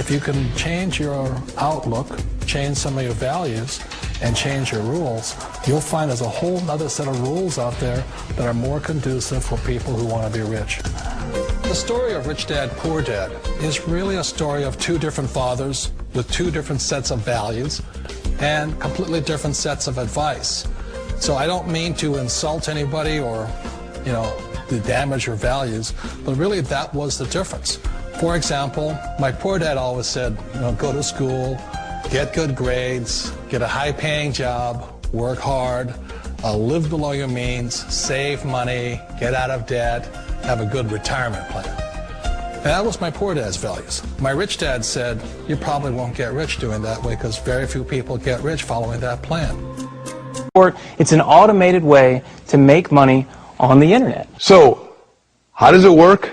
if you can change your outlook, change some of your values, and change your rules, you'll find there's a whole other set of rules out there that are more conducive for people who want to be rich. The story of Rich Dad, Poor Dad is really a story of two different fathers with two different sets of values and completely different sets of advice. So I don't mean to insult anybody or, to damage your values, but really that was the difference. For example, my poor dad always said, go to school, get good grades, get a high-paying job, work hard, live below your means, save money, get out of debt, have a good retirement plan. And that was my poor dad's values. My rich dad said, you probably won't get rich doing that way because very few people get rich following that plan. It's an automated way to make money on the internet. So, how does it work?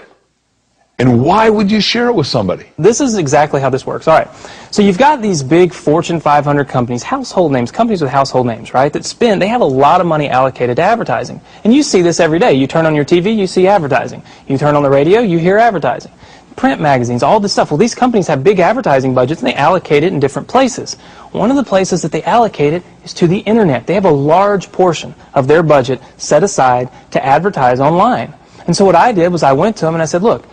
And why would you share it with somebody? This is exactly how this works. All right. So you've got these big Fortune 500 companies, household names, companies with household names, right, they have a lot of money allocated to advertising. And you see this every day. You turn on your TV, you see advertising. You turn on the radio, you hear advertising. Print magazines, all this stuff. Well, these companies have big advertising budgets and they allocate it in different places. One of the places that they allocate it is to the internet. They have a large portion of their budget set aside to advertise online. And so what I did was I went to them and I said, look,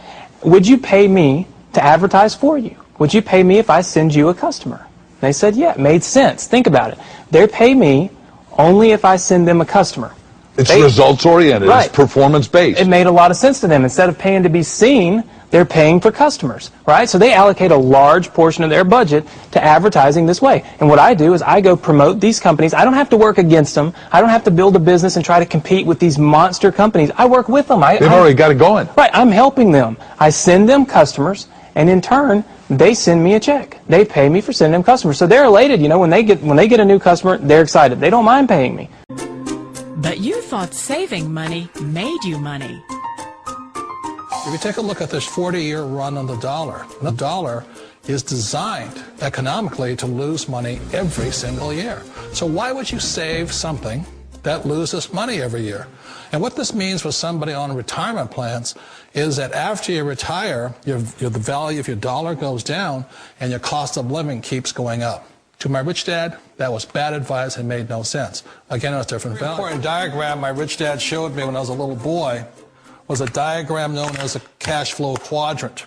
would you pay me to advertise for you? Would you pay me if I send you a customer? They said, yeah, it made sense. Think about it. They pay me only if I send them a customer. It's results-oriented. Right. It's performance-based. It made a lot of sense to them. Instead of paying to be seen, they're paying for customers, right? So they allocate a large portion of their budget to advertising this way. And what I do is I go promote these companies. I don't have to work against them. I don't have to build a business and try to compete with these monster companies. I work with them. They've already got it going. Right. I'm helping them. I send them customers, and in turn, they send me a check. They pay me for sending them customers. So they're elated. When they get a new customer, they're excited. They don't mind paying me. But you thought saving money made you money. If you take a look at this 40-year run on the dollar is designed economically to lose money every single year. So why would you save something that loses money every year? And what this means for somebody on retirement plans is that after you retire, the value of your dollar goes down and your cost of living keeps going up. To my rich dad, that was bad advice and made no sense. Again, it was different value. An important diagram my rich dad showed me when I was a little boy was a diagram known as a cash flow quadrant.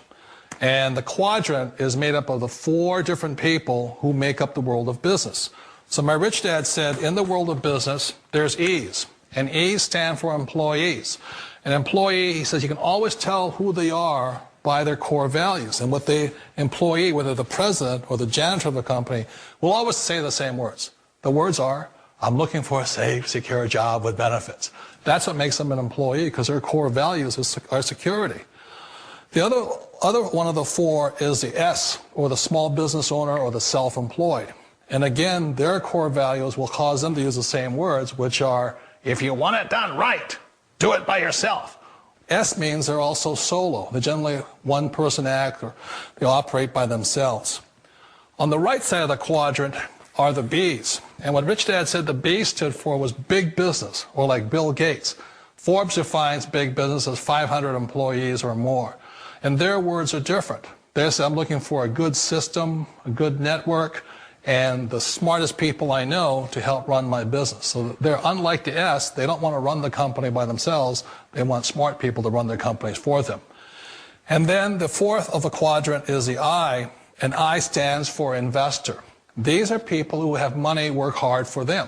And the quadrant is made up of the 4 different people who make up the world of business. So my rich dad said, in the world of business, there's E's. And E's stand for employees. An employee, he says, you can always tell who they are by their core values. And what the employee, whether the president or the janitor of the company, will always say the same words. The words are, I'm looking for a safe, secure job with benefits. That's what makes them an employee, because their core values are security. The other one of the 4 is the S, or the small business owner or the self-employed. And again, their core values will cause them to use the same words, which are, if you want it done right, do it by yourself. S means they're also solo. They're generally one-person act, or they operate by themselves. On the right side of the quadrant are the B's. And what Rich Dad said the B stood for was big business, or like Bill Gates. Forbes defines big business as 500 employees or more. And their words are different. They say, I'm looking for a good system, a good network, and the smartest people I know to help run my business. So they're unlike the S. They don't want to run the company by themselves. They want smart people to run their companies for them. And then the 4th of the quadrant is the I, and I stands for investor. These are people who have money work hard for them.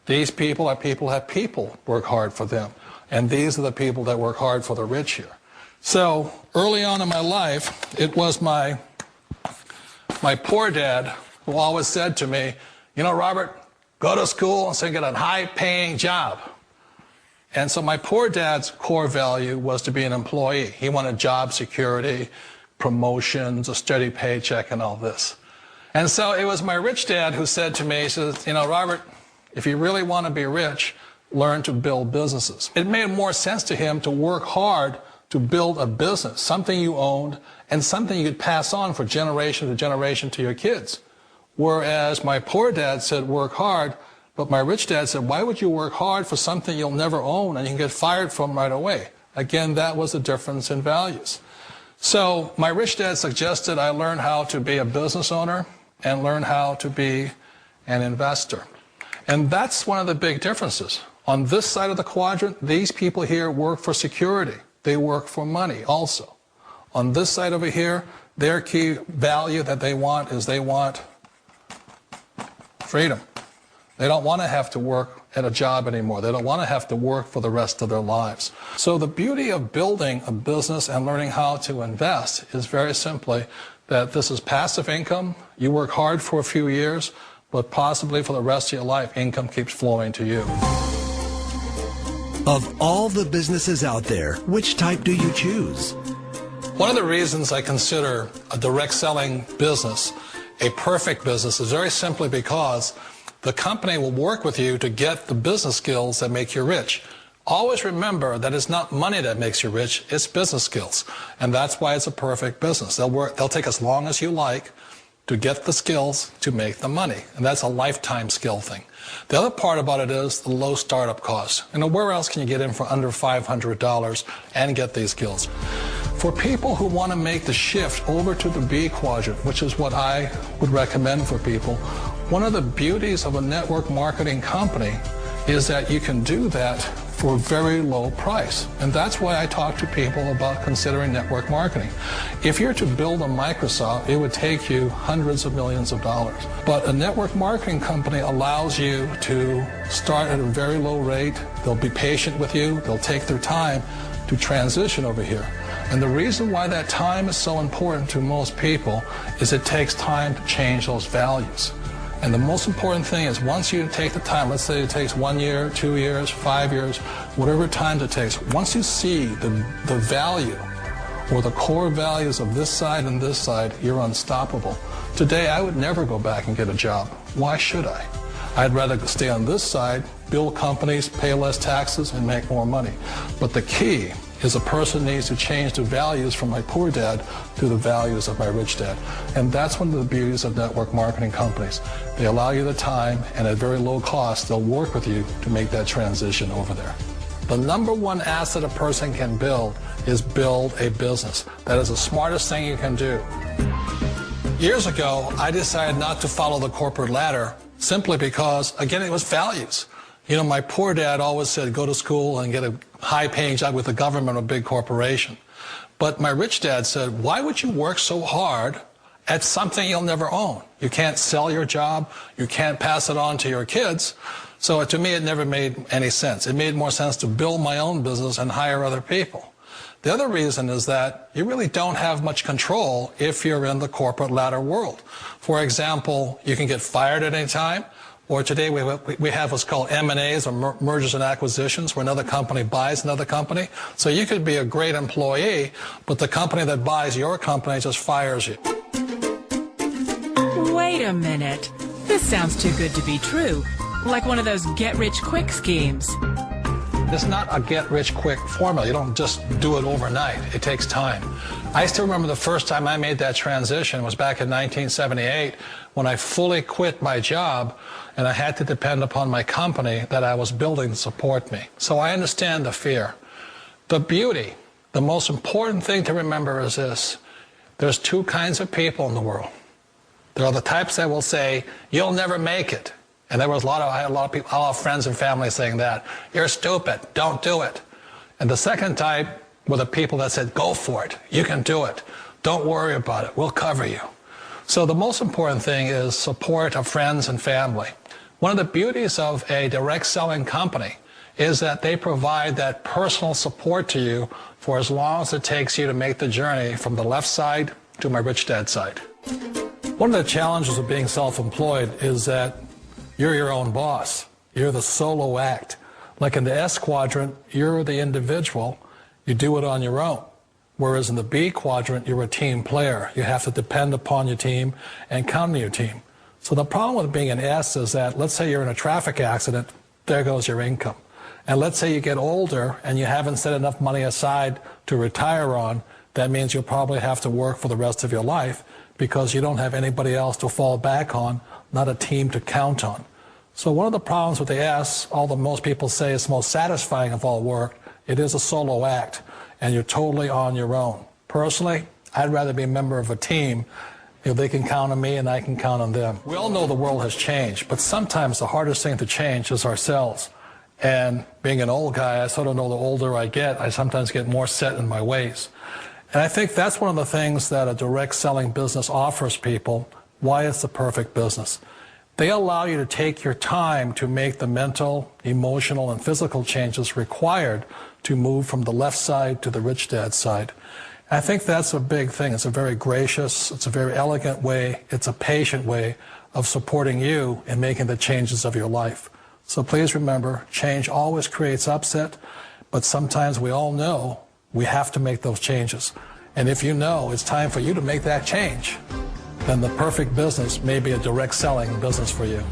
These people are people who have people work hard for them. And these are the people that work hard for the rich here. So early on in my life, it was my poor dad who always said to me, Robert, go to school and get a high-paying job. And so my poor dad's core value was to be an employee. He wanted job security, promotions, a steady paycheck, and all this. And so it was my rich dad who said to me, he says, Robert, if you really want to be rich, learn to build businesses. It made more sense to him to work hard to build a business, something you owned and something you could pass on for generation to generation to your kids. Whereas my poor dad said work hard, but my rich dad said, why would you work hard for something you'll never own and you can get fired from right away? Again, that was the difference in values. So my rich dad suggested I learn how to be a business owner and learn how to be an investor. And that's one of the big differences. On this side of the quadrant, these people here work for security. They work for money also. On this side over here, their key value that they want is they want freedom. They don't want to have to work at a job anymore. They don't want to have to work for the rest of their lives. So the beauty of building a business and learning how to invest is very simply that this is passive income. You work hard for a few years, but possibly for the rest of your life, income keeps flowing to you. Of all the businesses out there, which type do you choose? One of the reasons I consider a direct selling business a perfect business is very simply because the company will work with you to get the business skills that make you rich. Always remember that it's not money that makes you rich, it's business skills. And that's why it's a perfect business. They'll take as long as you like to get the skills to make the money. And that's a lifetime skill thing. The other part about it is the low startup cost. You know, where else can you get in for under $500 and get these skills? For people who want to make the shift over to the B quadrant, which is what I would recommend for people, one of the beauties of a network marketing company is that you can do that for a very low price. And that's why I talk to people about considering network marketing. If you're to build a Microsoft, it would take you hundreds of millions of dollars. But a network marketing company allows you to start at a very low rate. They'll be patient with you. They'll take their time to transition over here. And the reason why that time is so important to most people is it takes time to change those values. And the most important thing is once you take the time, let's say it takes 1 year, 2 years, 5 years, whatever time it takes, once you see the value or the core values of this side and this side, you're unstoppable. Today, I would never go back and get a job. Why should I? I'd rather stay on this side, build companies, pay less taxes, and make more money. But the key is a person needs to change the values from my poor dad to the values of my rich dad. And that's one of the beauties of network marketing companies. They allow you the time, and at very low cost, they'll work with you to make that transition over there. The number one asset a person can build is build a business. That is the smartest thing you can do. Years ago, I decided not to follow the corporate ladder simply because, again, it was values. You know, my poor dad always said, go to school and get a high-paying job with the government or a big corporation. But my rich dad said, why would you work so hard at something you'll never own? You can't sell your job. You can't pass it on to your kids. So to me, it never made any sense. It made more sense to build my own business and hire other people. The other reason is that you really don't have much control if you're in the corporate ladder world. For example, you can get fired at any time. Or today we have what's called M&As, or mergers and acquisitions, where another company buys another company. So you could be a great employee, but the company that buys your company just fires you. Wait a minute. This sounds too good to be true. Like one of those get-rich-quick schemes. It's not a get-rich-quick formula. You don't just do it overnight. It takes time. I still remember the first time I made that transition was back in 1978 when I fully quit my job and I had to depend upon my company that I was building to support me. So I understand the fear. The beauty, the most important thing to remember is this. There's two kinds of people in the world. There are the types that will say, you'll never make it. And I had a lot of people, a lot of friends and family saying that. You're stupid. Don't do it. And the second type were the people that said, go for it. You can do it. Don't worry about it. We'll cover you. So the most important thing is support of friends and family. One of the beauties of a direct selling company is that they provide that personal support to you for as long as it takes you to make the journey from the left side to my rich dad side. One of the challenges of being self-employed is that you're your own boss. You're the solo act. Like in the S quadrant, you're the individual. You do it on your own. Whereas in the B quadrant, you're a team player. You have to depend upon your team and count on your team. So the problem with being an S is that, let's say you're in a traffic accident, there goes your income. And let's say you get older and you haven't set enough money aside to retire on, that means you'll probably have to work for the rest of your life because you don't have anybody else to fall back on, not a team to count on. So one of the problems with the S, although most people say it's most satisfying of all work, it is a solo act, and you're totally on your own. personally, I'd rather be a member of a team. They can count on me and I can count on them. We all know the world has changed, but sometimes the hardest thing to change is ourselves. And being an old guy, I sort of know the older I get, I sometimes get more set in my ways. And I think that's one of the things that a direct selling business offers people, why it's the perfect business. They allow you to take your time to make the mental, emotional, and physical changes required to move from the left side to the rich dad side. I think that's a big thing. It's a very gracious, it's a very elegant way, it's a patient way of supporting you in making the changes of your life. So please remember, change always creates upset, but sometimes we all know we have to make those changes. And if you know it's time for you to make that change, then the perfect business may be a direct selling business for you.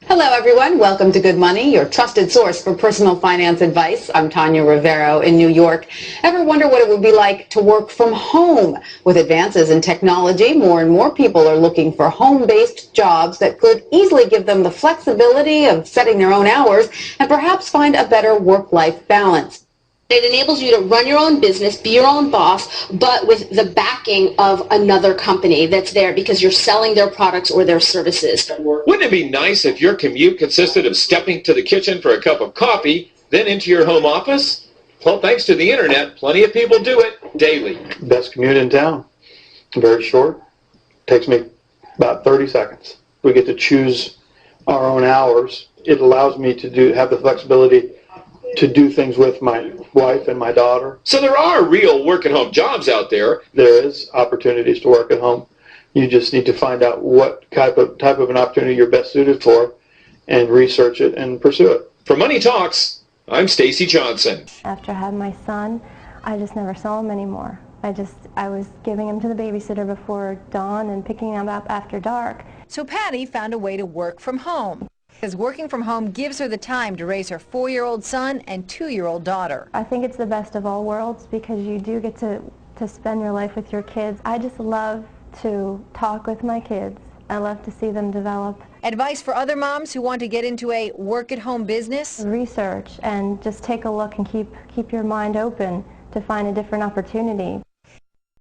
Hello, everyone. Welcome to Good Money, your trusted source for personal finance advice. I'm Tanya Rivero in New York. Ever wonder what it would be like to work from home? With advances in technology, more and more people are looking for home-based jobs that could easily give them the flexibility of setting their own hours and perhaps find a better work-life balance. It enables you to run your own business, be your own boss, but with the backing of another company that's there because you're selling their products or their services. Wouldn't it be nice if your commute consisted of stepping to the kitchen for a cup of coffee, then into your home office? Well, thanks to the internet, plenty of people do it daily. Best commute in town. Very short. Takes me about 30 seconds. We get to choose our own hours. It allows me to have the flexibility to do things with my wife and my daughter. So there are real work-at-home jobs out there. There is opportunities to work at home. You just need to find out what type of an opportunity you're best suited for and research it and pursue it. For Money Talks, I'm Stacy Johnson. After I had my son, I just never saw him anymore. I was giving him to the babysitter before dawn and picking him up after dark. So Patty found a way to work from home, because working from home gives her the time to raise her 4-year-old son and 2-year-old daughter. I think it's the best of all worlds because you do get to spend your life with your kids. I just love to talk with my kids. I love to see them develop. Advice for other moms who want to get into a work-at-home business? Research and just take a look and keep your mind open to find a different opportunity.